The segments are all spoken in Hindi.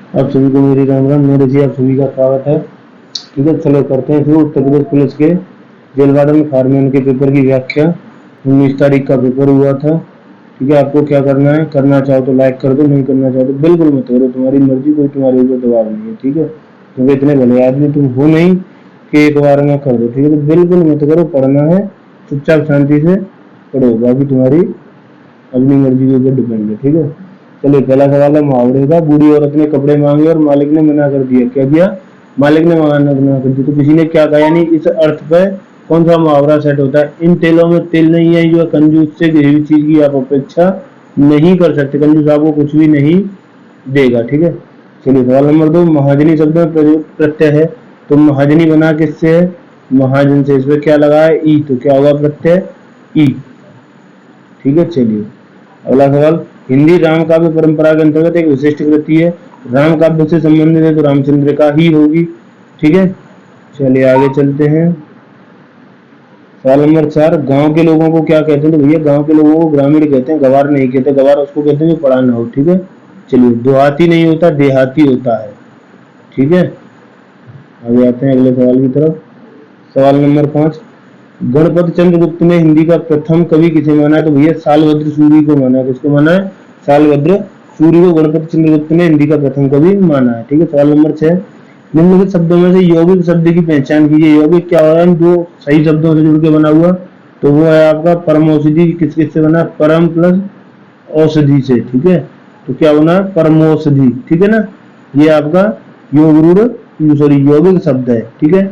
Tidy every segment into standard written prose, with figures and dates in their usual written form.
आप सभी को मेरी राम राम। मेरे जी आप सभी का स्वागत है। ठीक है, चलो करते हैं शुरू। उत्तर प्रदेश पुलिस के जेल वार्डन फायरमैन के पेपर की व्याख्या। 19 तारीख का पेपर हुआ था। ठीक है, आपको क्या करना है, करना चाहो तो लाइक कर दो, नहीं करना चाहो तो बिल्कुल मत करो, तुम्हारी मर्जी, कोई तुम्हारे ऊपर दबाव नहीं है। ठीक है, क्योंकि इतने भले आदमी तुम हो नहीं कि एक बार में कर दो। ठीक है, तो बिल्कुल मत करो, पढ़ना है चुपचाप शांति से पढ़ो, बाकी तुम्हारी अपनी मर्जी के ऊपर डिपेंड है। ठीक है, चलिए पहला सवाल है मुहावरे का। बूढ़ी औरत ने कपड़े मांगे और मालिक ने मना कर दिया। क्या किया? मालिक ने मना कर दिया। तो किसी ने क्या कहा, यानी इस अर्थ पे कौन सा मुहावरा सेट होता है? इन तेलों में तेल नहीं है, जो कंजूस से किसी भी चीज की आप अपेक्षा नहीं कर सकते। कंजूस आपको कुछ भी नहीं देगा। ठीक है, चलिए सवाल नंबर 2। महाजनी शब्द में प्रत्यय है, तो महाजनी बना किससे है? महाजन से। इसमें क्या लगा है? ई, तो क्या होगा प्रत्यय? ई। ठीक है, चलिए अगला सवाल। हिंदी राम काव्य परंपरा के अंतर्गत एक विशिष्ट कृति है। राम काव्य से संबंधित है तो रामचंद्र का ही होगी। ठीक है, चलिए आगे चलते हैं। सवाल नंबर 4। गांव के लोगों को क्या कहते हैं? तो भैया गांव के लोगों को ग्रामीण कहते हैं, गवार नहीं कहते। गवार उसको कहते हैं जो पढ़ा ना हो। ठीक है, चलिए देहाती नहीं होता, देहाती होता है। ठीक है, आगे आते हैं अगले सवाल की तरफ। सवाल नंबर 5। गणपत चंद्रगुप्त ने हिंदी का प्रथम कवि किसे माना है? तो भैया सालभद्र सूरी को माना है। किसको माना है? सालभद्र सूरी को गणपत चंद्रगुप्त ने हिंदी का प्रथम कवि माना है। ठीक है, सवाल नंबर 6। निम्नलिखित शब्दों में से यौगिक शब्द की पहचान कीजिए। यौगिक क्या हो रहा है? जो सही शब्दों से जुड़ के बना हुआ, तो वो है आपका परम औषधि। किस किस से बना? परम प्लस औषधि से। ठीक है, तो क्या बना? परमौषधि। ठीक है ना, ये आपका योग सॉरी यौगिक शब्द है। ठीक है,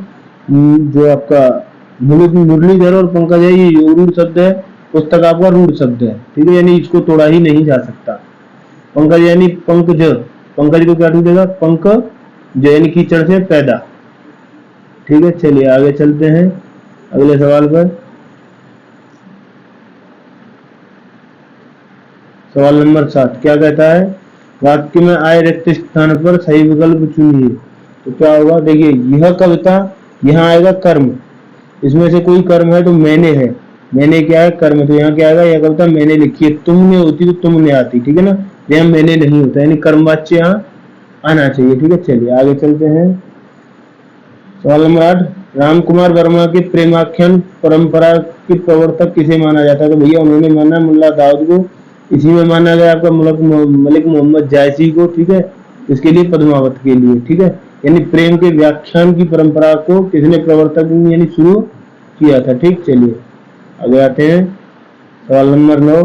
जो आपका मुरलीधर और पंकज है, ये रूढ़ शब्द है। पुस्तक आपका रूढ़ शब्द है। ठीक है, यानी इसको तोड़ा ही नहीं जा सकता। पंकज यानी पंकज, पंकज को क्या टूटेगा? पंक, जो यानी कीचड़ से पैदा। ठीक है, चलिए आगे चलते हैं अगले सवाल पर। सवाल नंबर 7 क्या कहता है? वाक्य में आए रिक्त स्थान पर सही विकल्प चुनिए। तो क्या होगा? देखिए, यह कविता, यहाँ आएगा कर्म, इसमें से कोई कर्म है तो मैंने है। मैंने क्या है? कर्म। तो यहाँ क्या आएगा? यह कविता मैंने लिखी है। तुमने होती तो तुमने आती। ठीक है ना, यहाँ मैंने नहीं होता, यानी कर्मवाच्य यहाँ आना चाहिए। ठीक है, चलिए आगे चलते हैं। सवाल नंबर 8। राम कुमार वर्मा के प्रेमाख्यान परंपरा के प्रवर्तक किसे माना जाता है? तो भैया उन्होंने माना मुल्ला दाऊद को। इसी में माना गया आपका मलिक मोहम्मद जायसी को। ठीक है, इसके लिए पद्मावत के लिए। ठीक है, यानी प्रेम के व्याख्यान की परंपरा को किसने प्रवर्तक यानी शुरू किया था? ठीक, चलिए आगे आते हैं। सवाल नंबर 9।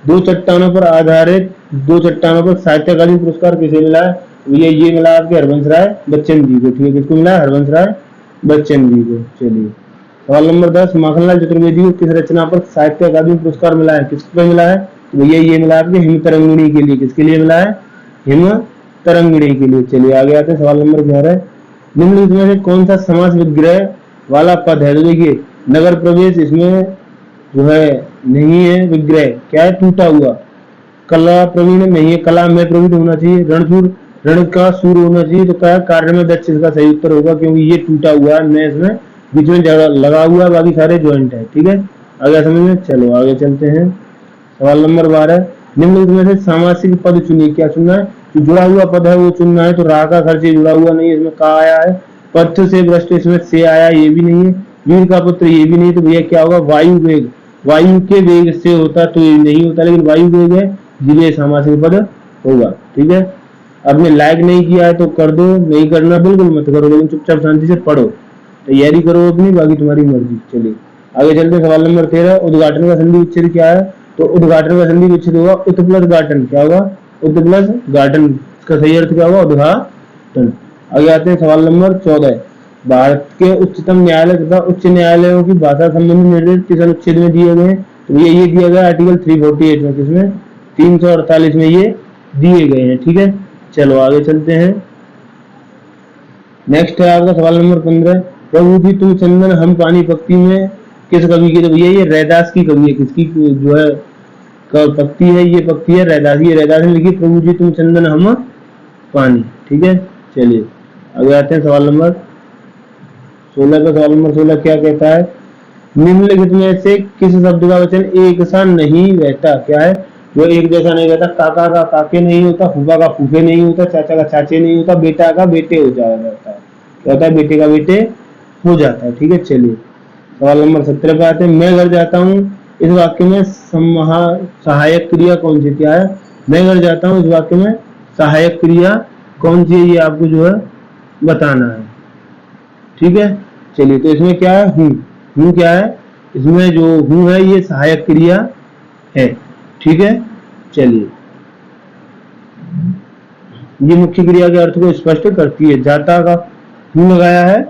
दो चट्टानों पर आधारित, दो चट्टानों पर साहित्य अकादमी पुरस्कार किसे मिला है? ये मिला आपके हरवंश राय बच्चन जी को। ठीक है, किसको मिला? हरवंश राय बच्चन जी को। चलिए सवाल नंबर 10। माखनलाल चतुर्वेदी को किस रचना पर साहित्य अकादमी पुरस्कार मिला है? किस पे मिला है? तो भैया ये मिला आपके हिम तरंगिणी के लिए। किसके लिए मिला है? हिम तरंगिणी के लिए। चलिए आगे आते हैं सवाल नंबर 11। निम्नलिखित में से कौन सा समास विग्रह वाला पद है? तो देखिए नगर प्रवेश, इसमें जो है नहीं है विग्रह, क्या है? टूटा हुआ। कला प्रवीण नहीं है, कला में प्रवीण होना चाहिए। रणसूर, रण का सूर होना चाहिए। तो क्या कार्य में दक्ष इसका सही उत्तर होगा, क्योंकि ये टूटा हुआ है, मैं इसमें बीच में जगह लगा हुआ है, बाकी सारे ज्वाइंट है। ठीक है, आगे समझ में। चलो आगे चलते हैं। सवाल नंबर 12। निम्नलिखित में से सामासिक पद चुनिए। क्या चुनना है? जो जुड़ा हुआ पद है वो चुनना है। तो राह का खर्च जुड़ा हुआ नहीं है, इसमें का आया है। पथ से भ्रष्ट, इसमें से आया, ये भी नहीं है। वीर का पुत्र, ये भी नहीं। तो भैया क्या होगा? वायु वेग, वायु के वेग से होता तो ये नहीं होता, लेकिन वायु वेग है, जिले सामासिक पद होगा। ठीक है, आपने लाइक नहीं किया है तो कर दो, नहीं करना बिल्कुल मत करो, लेकिन चुपचाप शांति से पढ़ो, तैयारी करो अपनी, बाकी तुम्हारी मर्जी। चलिए आगे चलते हैं। सवाल नंबर 13। उद्घाटन का संधि विच्छेद क्या है? तो उद्घाटन का संधि विच्छेद होगा उत प्लस गाटन। क्या होगा? उत प्लस गाटन। इसका सही अर्थ क्या होगा? उद्घाटन। आगे आते हैं सवाल नंबर 14। भारत के उच्चतम न्यायालय तथा उच्च न्यायालयों की भाषा संबंधी निर्देश किस अनुच्छेद में दिए गए? तो ये दिया गया आर्टिकल 348 में। किसमें? 348 में ये दिए गए हैं। ठीक है, चलो आगे चलते हैं। नेक्स्ट है आपका सवाल नंबर 15। प्रभु जी तुम चंदन हम पानी पक्ति में किस कवि की? तो भैया ये रैदास की कवि है। किसकी जो है पक्ति है? ये पक्ति है रैदास। ये रैदास ने लिखी प्रभु जी तुम चंदन हम पानी। ठीक है, चलिए आगे आते हैं। सवाल नंबर 16 का सवाल नंबर 16 क्या कहता है? निम्नलिखित में से किस शब्द का वचन एक सा नहीं रहता? क्या है? जो एक जैसा नहीं रहता, काका का काके नहीं होता, फूफा का फूफे नहीं होता, चाचा का चाचे नहीं होता, बेटा का बेटे हो जाता है। क्या होता है? बेटे का बेटे हो जाता है। ठीक है, चलिए सवाल नंबर 17 पे आते हैं। मैं घर जाता हूँ, इस वाक्य में सहायक क्रिया कौन सी? क्या है? मैं घर जाता हूँ, इस वाक्य में सहायक क्रिया कौन सी है? ये आपको जो है बताना है। ठीक है, चलिए तो इसमें क्या है? हूँ क्या है? इसमें जो हूँ है ये सहायक क्रिया है। ठीक है, चलिए ये मुख्य क्रिया के अर्थ को स्पष्ट करती है। जाता का हूँ लगाया है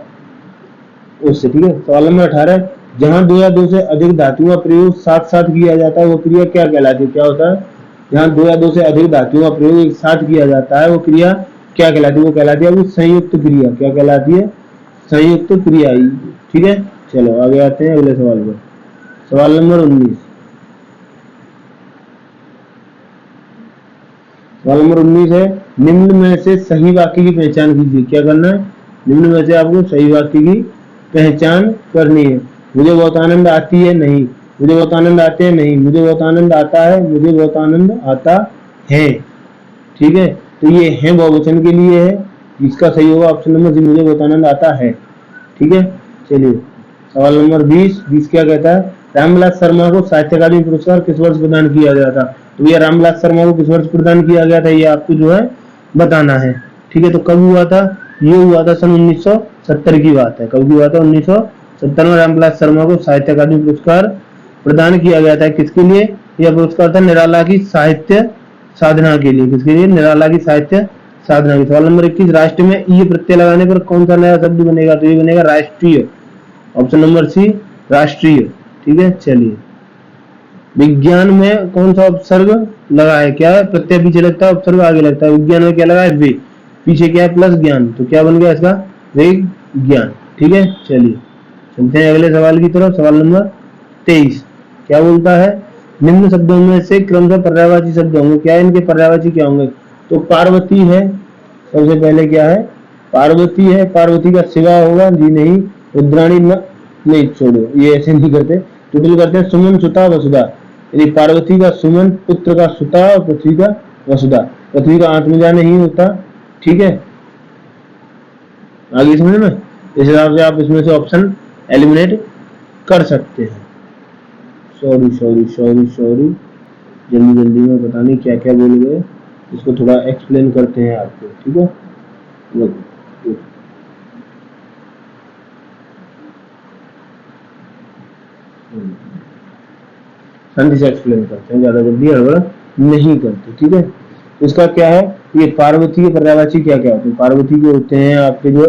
उससे। ठीक है, सवाल नंबर 18, जहां दो या दो से अधिक धातुओं का प्रयोग साथ साथ किया जाता है वो क्रिया क्या कहलाती है? क्या होता है? जहां दो या दो से अधिक धातुओं का प्रयोग एक साथ किया जाता है वो क्रिया क्या कहलाती है? वो कहलाती है संयुक्त क्रिया। क्या कहलाती है? संयुक्त क्रिया। ठीक है, चलो आगे आते हैं अगले सवाल पर। सवाल नंबर 19। सवाल नंबर 19 है, निम्न में से सही वाक्य की पहचान कीजिए। क्या करना है? निम्न में से आपको सही वाक्य की पहचान करनी है। मुझे बहुत आनंद आती है, नहीं। मुझे बहुत आनंद आते हैं, नहीं। मुझे बहुत आनंद आता है, मुझे बहुत आनंद आता है। ठीक है, तो ये है बहुवचन के लिए है। इसका सही होगा ऑप्शन नंबर सी, मुझे बहुत आनंद आता है। ठीक है, चलिए सवाल नंबर 20 क्या कहता है? रामविलास शर्मा को साहित्य अकादमी पुरस्कार किस वर्ष प्रदान किया गया था? तो ये रामविलास शर्मा को किस वर्ष प्रदान किया गया था ये आपको जो है बताना है। ठीक है, तो कब हुआ था? ये हुआ था सन 1970 की बात है। कब की हुआ था? 1970 में रामविलास शर्मा को साहित्य अकादमी पुरस्कार प्रदान किया गया था। किसके लिए यह पुरस्कार था? निराला की साहित्य साधना के लिए। किसके लिए? निराला की साहित्य साधना की। सवाल नंबर 21, राष्ट्र में ई प्रत्यय लगाने पर कौन सा नया शब्द बनेगा? तो ये बनेगा राष्ट्रीय। ऑप्शन नंबर सी, राष्ट्रीय। ठीक है, चलिए विज्ञान में कौन सा उपसर्ग लगा है? क्या है? प्रत्यय पीछे लगता है, उपसर्ग आगे लगता है। विज्ञान में क्या लगा है? वे। पीछे क्या है? प्लस ज्ञान। तो क्या बन गया इसका? विज्ञान। ठीक है, चलिए चलते हैं अगले सवाल की तरफ। सवाल नंबर 23 क्या बोलता है? निम्न शब्दों में से क्रमशः पर्यायवाची शब्द होंगे। क्या है? इनके पर्यायवाची क्या होंगे? तो पार्वती है, सबसे पहले क्या है? पार्वती है। पार्वती का सिवा होगा? जी नहीं। रुद्राणी नहीं, छोड़ो, ये ऐसे नहीं करते। टोटल करते हैं सुमन सुता वसुधा। यदि पार्वती का सुमन, पुत्र का सुता और पृथ्वी का वसुधा। पृथ्वी का आत्मजा नहीं होता। ठीक है, आगे समझ में? इस हिसाब से आप इसमें से ऑप्शन एलिमिनेट कर सकते हैं। सॉरी सॉरी सॉरी सॉरी, जल्दी जल्दी में पता नहीं क्या क्या बोल गए। इसको थोड़ा एक्सप्लेन करते हैं आपको। ठीक है, शांति से एक्सप्लेन करते हैं, ज्यादा जल्दी हड़बड़ नहीं करते। ठीक है, इसका क्या है? ये पार्वती के पर्यायवाची क्या क्या होते हैं? पार्वती के होते हैं आपके जो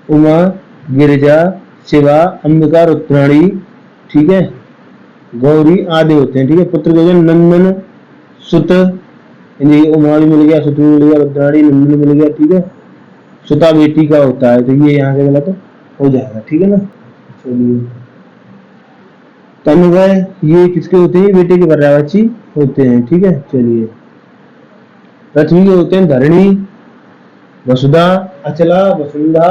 उमा गिरिजा, शिवा, अंबिका, रुद्राणी, ठीक है, गौरी आदि होते हैं। ठीक है, पुत्र के नंदन, सुत, उमा भी मिल गया, सुत भी मिल गया, रुद्राणी, नंदन मिल गया। ठीक है, सुता बेटी का होता है, तो ये यहाँ से गलत हो जाएगा। ठीक है ना, चलिए तनुवय ये किसके होते हैं? बेटे के पर्यायवाची होते हैं। ठीक है, चलिए पृथ्वी के होते हैं धरणी, वसुधा, अचला, वसुंधा,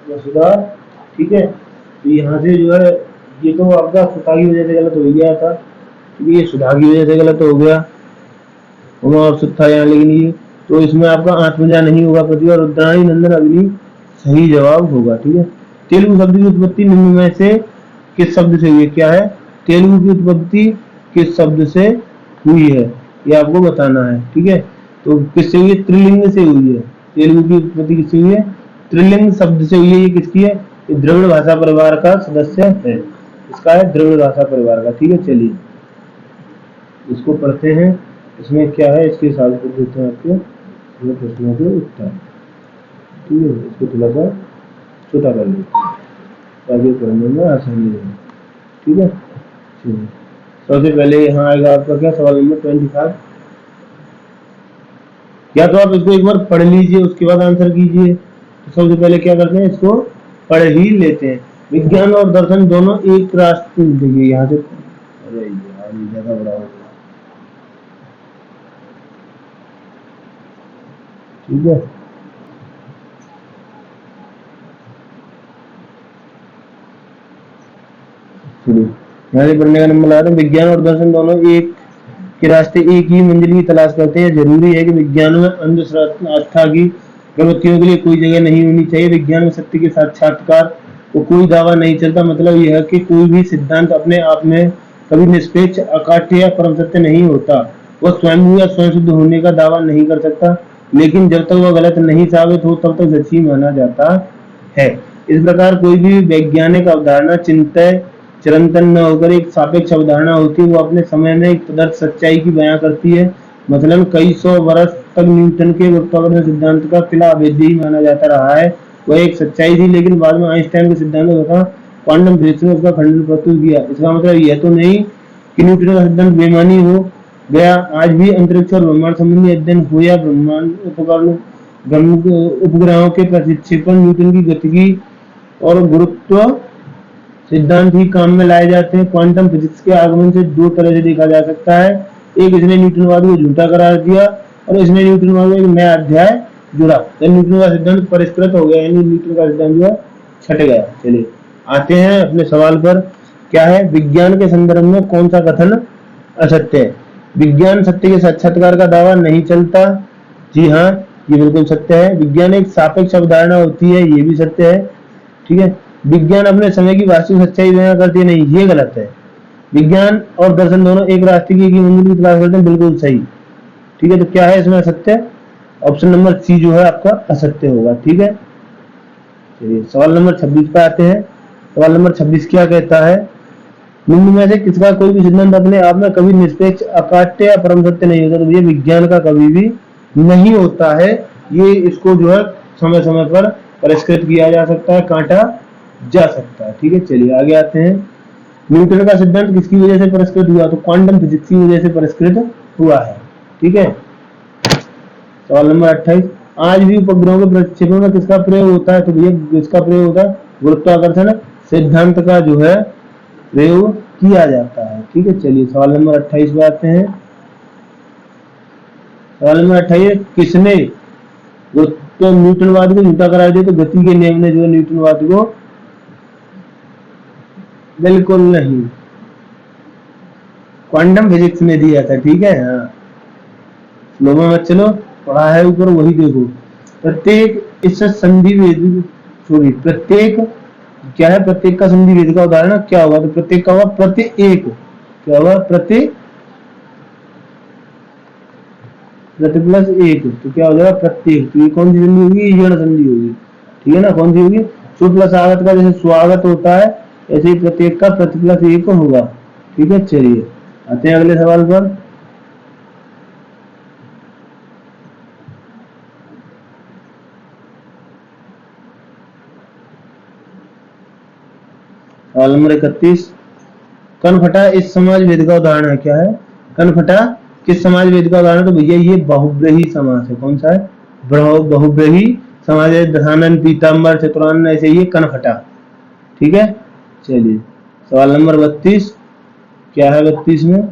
वसुधा। ठीक है, तो यहाँ से जो है ये तो आपका सुधा की वजह से गलत हो गया था, क्योंकि ये सुधा की वजह से गलत हो गया। उमा और सुधा यहाँ, लेकिन ये तो इसमें आपका आत्मजा नहीं होगा। पृथ्वी और रुद्राणी, नंदन, अग्नि सही जवाब होगा। ठीक है, तेलुगु शब्द की उत्पत्ति निम्न में से किस शब्द से हुई है? क्या है? तेलुगु की उत्पत्ति किस शब्द से हुई है ये आपको बताना है। ठीक है, तो किससे हुई है? त्रिलिंग से हुई है। तेलुगु की उत्पत्ति किससे हुई है? त्रिलिंग शब्द से हुई है। ये किसकी है? ये द्रविड़ भाषा परिवार का सदस्य है। इसका है द्रविड़ भाषा परिवार का। ठीक है, चलिए इसको पढ़ते हैं। इसमें क्या है इसके हिसाब से देते हैं आपको प्रश्नों के उत्तर। ठीक है, इसको थोड़ा सा छोटा कर लेते हैं ताकि पढ़ने में आसानी रहे। ठीक है, चलिए सबसे पहले यहाँ आएगा आपका क्या? सवाल नंबर 25। या तो आप इसको एक बार पढ़ लीजिए उसके बाद आंसर कीजिए। तो सबसे पहले क्या करते हैं? इसको पढ़ ही लेते हैं। विज्ञान और दर्शन दोनों एक राष्ट्र, देखिए यहाँ से, अरे यार ये ज्यादा बड़ा हो गया। ठीक है, चलिए यहाँ से पढ़ने का नंबर लगा रहे हैं। विज्ञान और दर्शन दोनों एक के रास्ते एक ही मंजिल की तलाश करते हैं। जरूरी है कि विज्ञान में अंधश्रद्धा की प्रवृत्तियों के लिए कोई जगह नहीं होनी चाहिए। विज्ञान में सत्य के साक्षात्कार को कोई दावा नहीं चलता। मतलब यह है कि कोई भी सिद्धांत अपने आप में कभी निष्पेक्ष, अकाट्य या परम सत्य नहीं होता। वह स्वयं या स्वयं सिद्ध होने का दावा नहीं कर सकता, लेकिन जब तक वह गलत नहीं साबित हो तब तक सच्ची माना जाता है। इस प्रकार कोई भी वैज्ञानिक अवधारणा चिंतन चिरंतन न होकर एक सापेक्ष अवधारणा होती है। वो अपने समय में एक तदर्थ सच्चाई की बयां करती है। मसलन कई सौ वर्ष तक न्यूटन के गुरुत्वाकर्षण सिद्धांत का किला अवैध ही माना जाता रहा है। वह एक सच्चाई थी, लेकिन बाद में आइंस्टाइन के सिद्धांत तथा क्वांटम फिजिक्स ने उसका खंडन प्रस्तुत किया। इसका मतलब यह तो नहीं कि न्यूटन का सिद्धांत बेमानी हो गया। आज भी अंतरिक्ष और ब्रह्मांड संबंधी अध्ययन हो या ब्रह्मांड उपग्रहों के प्रक्षेपण, न्यूटन की गतिकी और गुरुत्व सिद्धांत ही काम में लाए जाते हैं। क्वांटम फिजिक्स के आगमन से दो तरह से देखा जा सकता है। एक, इसने न्यूटनवाद को झूठा करार दिया, और इसने न्यूटनवाद को एक नया अध्याय जुड़ा। तो न्यूटन का सिद्धांत परिष्कृत हो गया, यानी न्यूटन का सिद्धांत जो है छट गया। चलिए आते हैं अपने सवाल पर। क्या है, विज्ञान के संदर्भ में कौन सा कथन असत्य है? विज्ञान सत्य के साक्षात्कार का दावा नहीं चलता। जी हाँ, ये बिल्कुल सत्य है। विज्ञान एक सापेक्ष अवधारणा होती है, ये भी सत्य है। ठीक है। विज्ञान अपने समय की वास्तविक सच्चाई बयां करती नहीं, ये गलत है। विज्ञान और दर्शन दोनों एक रास्ते की मंजिल की तलाश करते हैं, बिल्कुल सही। ठीक है, तो क्या है इसमें असत्य? ऑप्शन नंबर सी जो है आपका असत्य होगा। ठीक है, चलिए सवाल नंबर 26 पे आते हैं। सवाल नंबर 26 क्या कहता है? निम्न में से किसका कोई भी सिद्धांत अपने आप में कभी निष्पेक्ष, अकाट्य या परम सत्य नहीं होता? तो ये विज्ञान का कभी भी नहीं होता है। ये इसको जो है समय समय पर परिष्कृत किया जा सकता है, काटा जा सकता है। ठीक है, चलिए आगे आते हैं। न्यूटन का सिद्धांत किसकी वजह से परिष्कृत हुआ? तो क्वांटम फिजिक्स की वजह से परिष्कृत हुआ है। ठीक है, सवाल नंबर 28। आज भी उपग्रहों के प्रक्षेपण में किसका प्रयोग होता है? तो भैया इसका प्रयोग होता है गुरुत्वाकर्षण सिद्धांत का जो है प्रयोग किया जाता है। ठीक है, चलिए सवाल नंबर 28 पे आते हैं। सवाल नंबर 28, किसने तो न्यूटनवाद को झूठा करार दिया? तो गति के नियम ने जो न्यूटनवाद को, बिल्कुल नहीं, क्वांटम फिजिक्स ने दिया था। ठीक है, हाँ, स्लो में मत चलो, पढ़ा है ऊपर वही देखो। प्रत्येक इस संधि भेद, सॉरी प्रत्येक क्या है? प्रत्येक का संधि भेद का उदाहरण क्या होगा? तो प्रत्येक का होगा प्रत्येक। क्या होगा? प्रति प्लस एक, तो क्या हो जाएगा? प्रत्येक। तो ये कौन सी संधि होगी? यण संधि होगी। ठीक है ना, कौन सी होगी? सु प्लस आगत का जैसे स्वागत होता है, ऐसे ही प्रत्येक का प्रति प्लस एक होगा। ठीक है, चलिए आते हैं अगले सवाल पर। सवाल नंबर 31, कनफटा इस समाज वेद का उदाहरण है। क्या है? कनफटा किस समाज वेद का उदाहरण? तो भैया ये बहुब्रीही समास है। कौन सा है? बहुब्रीही समाज है। दशानन, पीताम्बर, चतुरानन, ऐसे ये कनफटा। ठीक है, चलिए सवाल नंबर 32। क्या है 32 में?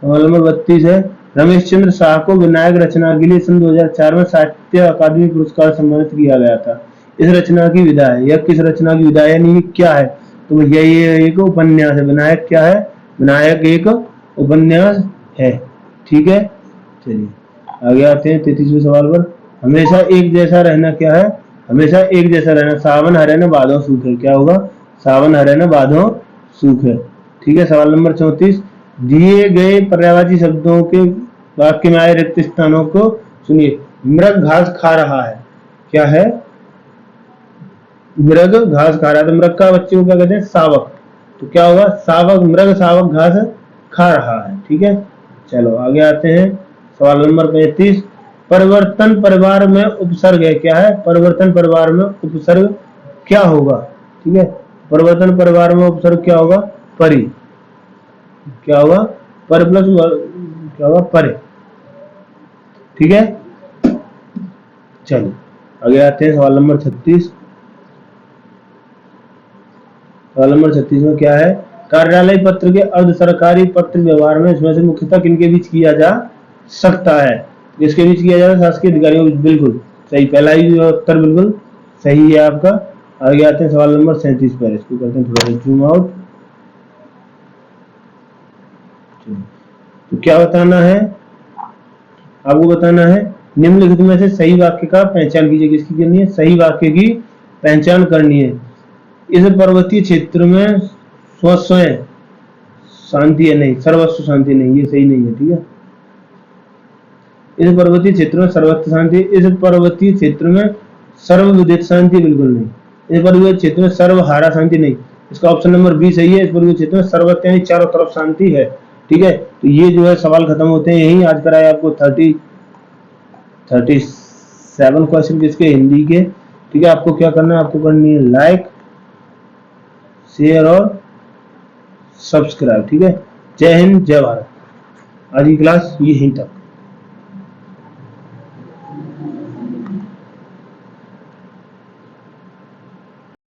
सवाल नंबर 32 है, रमेश चंद्र शाह को विनायक रचना के लिए सन 2004 में साहित्य अकादमी पुरस्कार सम्मानित किया गया था। इस रचना की विधा है, यह किस रचना की विधा है, यानी ये क्या है? तो भैया ये एक उपन्यास है। विनायक क्या है? विनायक एक उपन्यास है। ठीक है, चलिए आगे आते हैं 33वें सवाल पर। हमेशा एक जैसा रहना क्या है? हमेशा एक जैसा रहना, सावन हरे न बादो सूख है। क्या होगा? सावन हरे न बादो सूख है। ठीक है, सवाल नंबर 34, दिए गए पर्यायवाची शब्दों के वाक्य में आए रिक्त स्थानों को सुनिए। मृग घास खा रहा है। क्या है? मृग घास खा रहा है। तो मृग का बच्चे को क्या कहते हैं? शावक। तो क्या होगा? शावक, मृग शावक घास खा रहा है। ठीक है, चलो आगे आते हैं। सवाल नंबर 35, परिवर्तन परिवार में उपसर्ग है। क्या है? परिवर्तन परिवार में उपसर्ग क्या होगा? ठीक है, परिवर्तन परिवार में उपसर्ग क्या होगा? परि। क्या होगा? पर प्लस क्या होगा? परे। ठीक है, चलो आगे आते हैं। सवाल नंबर 36। सवाल नंबर 36 में क्या है? कार्यालय पत्र के अर्ध सरकारी पत्र व्यवहार में इसमें से मुख्यतः किनके बीच किया जा सकता है? किसके बीच किया जाता है? शासकीय अधिकारियों के बीच। बिल्कुल सही, पहला ही उत्तर बिल्कुल सही है आपका। आगे आते हैं सवाल नंबर 37 पर। इसको करते हैं थोड़ा सा जूम आउट। तो क्या बताना है, आपको बताना है निम्नलिखित में से सही वाक्य का पहचान कीजिए। किसकी करनी है, सही वाक्य की पहचान करनी है। इस पर्वतीय क्षेत्र में स्वयं शांति है, नहीं, सर्वस्व शांति नहीं, ये सही नहीं है, ठीक है। इस पर्वतीय क्षेत्र में सर्वत्र शांति, इस पर्वतीय क्षेत्र में सर्वविदित शांति बिल्कुल नहीं, इस पर्वतीय क्षेत्र में सर्वहारा शांति नहीं, इसका ऑप्शन नंबर बी सही है। इस पर्वतीय क्षेत्र में सर्वत्र यानी चारों तरफ शांति है, ठीक है। तो ये जो है सवाल खत्म होते हैं यही। आज कराए आपको 37 क्वेश्चन किसके, हिंदी के, ठीक है। आपको क्या करना है, आपको करनी है लाइक, शेयर और सब्सक्राइब, ठीक है। जय हिंद, जय भारत। आज की क्लास यहीं तक।